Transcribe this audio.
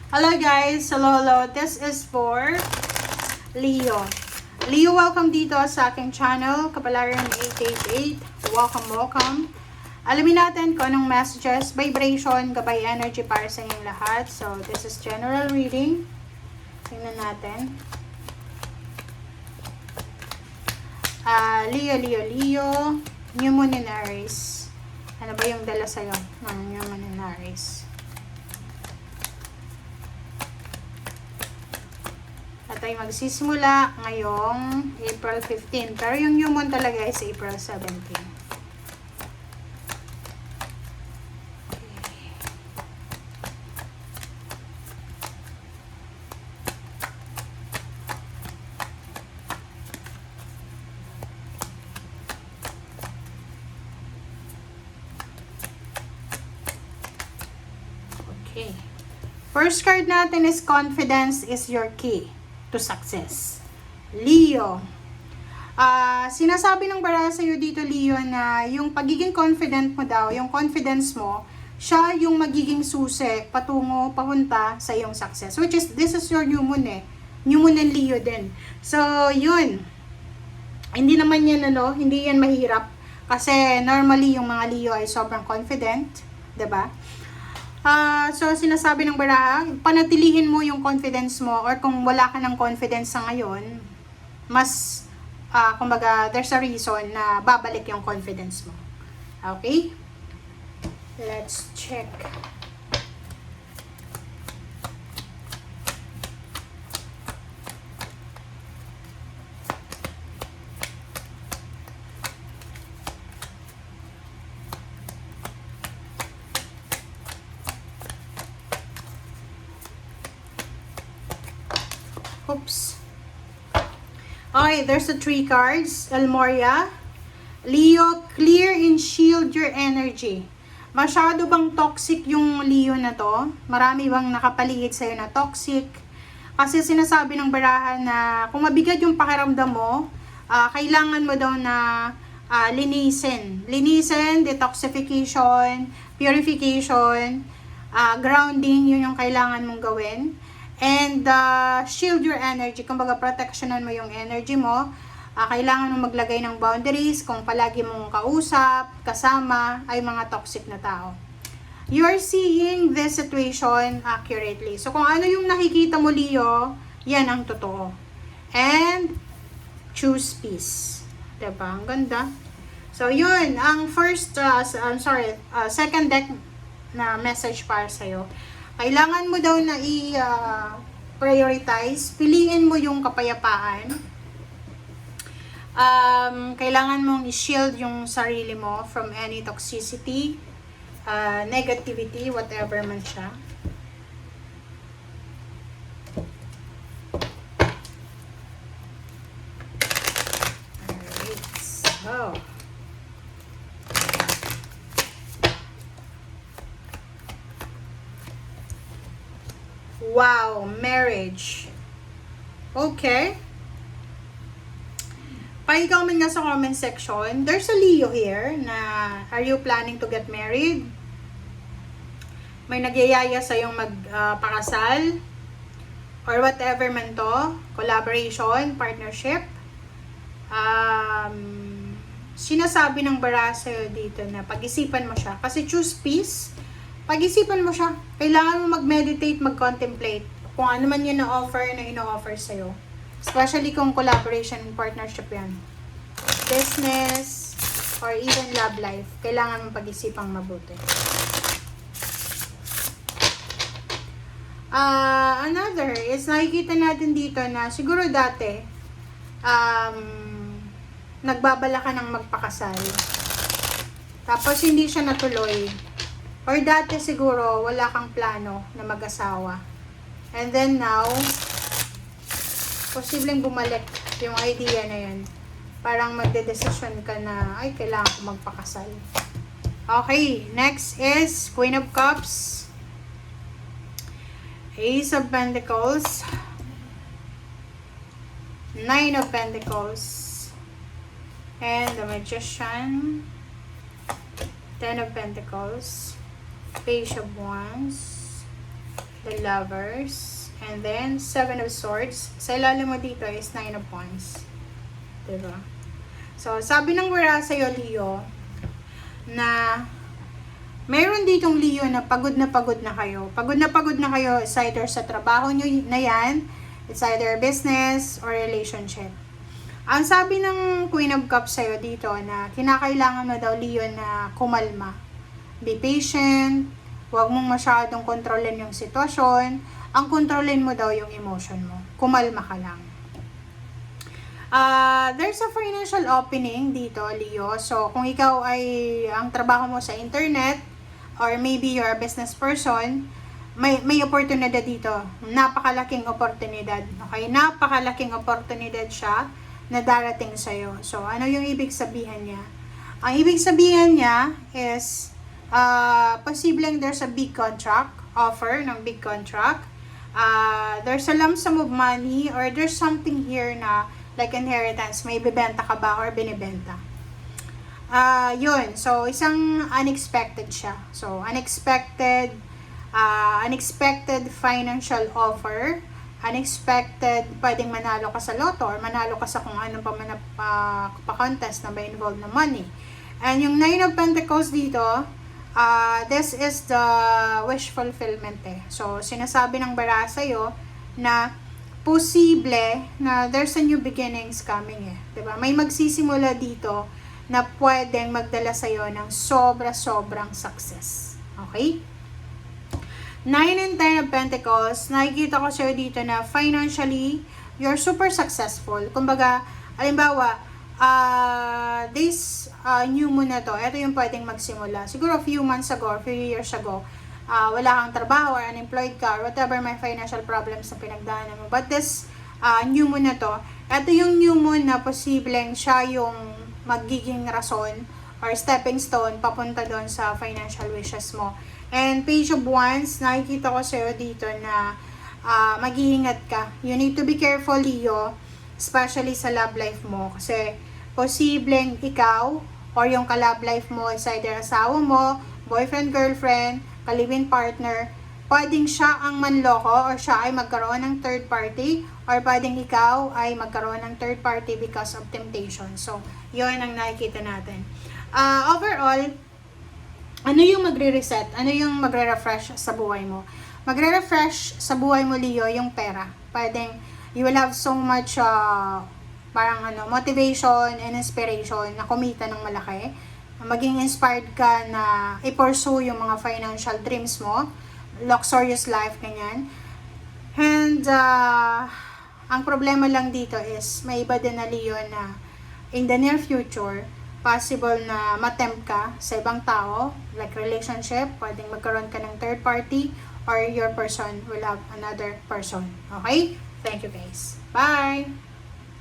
Hello guys! Hello. This is for Leo. Leo, welcome dito sa aking channel, Kapalaran 888. Welcome. Alamin natin kung anong messages, vibration, gabay energy para sa inyong lahat. So, this is general reading. Tingnan natin. Leo. New Moon in Aries. Ano ba yung dala sa'yo ng New Moon in Aries? At ay magsisimula ngayong April 15. Pero yung new moon talaga is April 17. Okay. First card natin is confidence is your key to success. Leo. Sinasabi ng bara sa'yo dito, Leo, na yung pagiging confident mo daw, yung confidence mo, siya yung magiging susi patungo, papunta sa iyong success. Which is, this is your new moon eh. New moon and Leo din. So, yun. Hindi naman yan, hindi yan mahirap. Kasi normally yung mga Leo ay sobrang confident. 'Di ba? So, sinasabi ng baraha, panatilihin mo yung confidence mo, or kung wala ka ng confidence sa ngayon, mas, kumbaga, there's a reason na babalik yung confidence mo. Okay? Let's check. Oops. Okay, there's the 3 cards. Elmoria. Leo, clear and shield your energy. Masyado bang toxic yung Leo na to? Marami bang nakapaligid sa'yo na toxic? Kasi sinasabi ng baraha na kung mabigat yung pakiramdam mo, kailangan mo daw na linisin. Linisin, detoxification, purification, grounding, yun yung kailangan mong gawin. And shield your energy. Kumbaga, protectionan mo yung energy mo. Kailangan mo maglagay ng boundaries kung palagi mong kausap, kasama, ay mga toxic na tao. You are seeing this situation accurately. So, kung ano yung nakikita mo, Leo, yan ang totoo. And choose peace. Diba? Ang ganda. So, yun. Ang second deck na message para sa'yo. Kailangan mo daw na i-prioritize. Piliin mo yung kapayapaan. Kailangan mong i-shield yung sarili mo from any toxicity, negativity, whatever man siya. Alright. So, wow, marriage. Okay. Pa-comment nga sa comment section. There's a Leo here na are you planning to get married? May nagyayaya sa yung magpakasal or whatever man to, collaboration, partnership. Sinasabi ng bara sa'yo dito na pag-isipan mo siya. Kasi choose peace. Pag-isipan mo siya. Kailangan mo mag-meditate, mag-contemplate kung ano man yun na offer na ino-offer sa'yo. Especially kung collaboration and partnership yan. Business, or even love life. Kailangan mo pag-isipang mabuti. Another is nakikita natin dito na siguro dati, nagbabala ka ng magpakasal. Tapos hindi siya natuloy. Or dati siguro, wala kang plano na mag-asawa. And then now, posibleng bumalik yung idea na yun. Parang magde-decision ka na, ay, kailangan ko magpakasal. Okay, next is Queen of Cups, Ace of Pentacles, Nine of Pentacles, and the Magician, Ten of Pentacles, Page of Wands, the Lovers, and then Seven of Swords. Sa ilalim mo dito is Nine of Wands. Diba? So, sabi ng wala sa'yo, Leo, na meron ditong Leo na pagod na kayo. Pagod na kayo is either sa trabaho nyo na yan, it's either business or relationship. Ang sabi ng Queen of Cups sa'yo dito na kinakailangan mo daw, Leo, na kumalma. Be patient, huwag mong masyadong kontrolin yung sitwasyon. Ang kontrolin mo daw yung emotion mo. Kumalma ka lang. There's a financial opening dito, Leo. So, kung ikaw ay ang trabaho mo sa internet, or maybe you're a business person, may oportunidad dito. Napakalaking oportunidad. Okay? Napakalaking oportunidad siya na darating sa'yo. So, ano yung ibig sabihin niya? Ang ibig sabihin niya is, posibleng there's a big contract, offer ng big contract. There's a lump sum of money, or there's something here na, like inheritance, may bibenta ka ba or binibenta. Yun. So, isang unexpected siya. So, unexpected financial offer, unexpected, pwedeng manalo ka sa lotto or manalo ka sa kung anong pa-contest na may involved na money. And yung Nine of Pentacles dito, this is the wish fulfillment eh. So, sinasabi ng bara sa'yo na posible na there's a new beginnings coming eh. Diba? May magsisimula dito na pwedeng magdala sa'yo ng sobrang success. Okay? 9 and 10 of Pentacles, nakikita ko sa'yo dito na financially, you're super successful. Kumbaga, alimbawa, this new moon na to, ito yung pwedeng magsimula. Siguro a few months ago, or few years ago, wala kang trabaho or unemployed ka, or whatever may financial problems na pinagdaanan mo. But this new moon na to, ito yung new moon na posibleng siya yung magiging rason or stepping stone papunta doon sa financial wishes mo. And Page of Wands, nakikita ko sa'yo dito na mag-iingat ka. You need to be careful, Leo, especially sa love life mo. Kasi posibleng ikaw or yung ka-love life mo is either asawa mo, boyfriend, girlfriend, ka-live-in partner, pwedeng siya ang manloko or siya ay magkaroon ng third party, or pwedeng ikaw ay magkaroon ng third party because of temptation. So, yun ang nakikita natin. Overall, ano yung magre-reset? Ano yung magre-refresh sa buhay mo? Magre-refresh sa buhay mo, Leo, yung pera. Pwedeng, you will have so much motivation and inspiration na kumita ng malaki. Maging inspired ka na i-pursue yung mga financial dreams mo, luxurious life, ganyan. And, ang problema lang dito is, may iba din na, Leo, na in the near future, possible na matempt ka sa ibang tao, like relationship, pwedeng magkaroon ka ng third party, or your person will have another person. Okay? Thank you guys. Bye!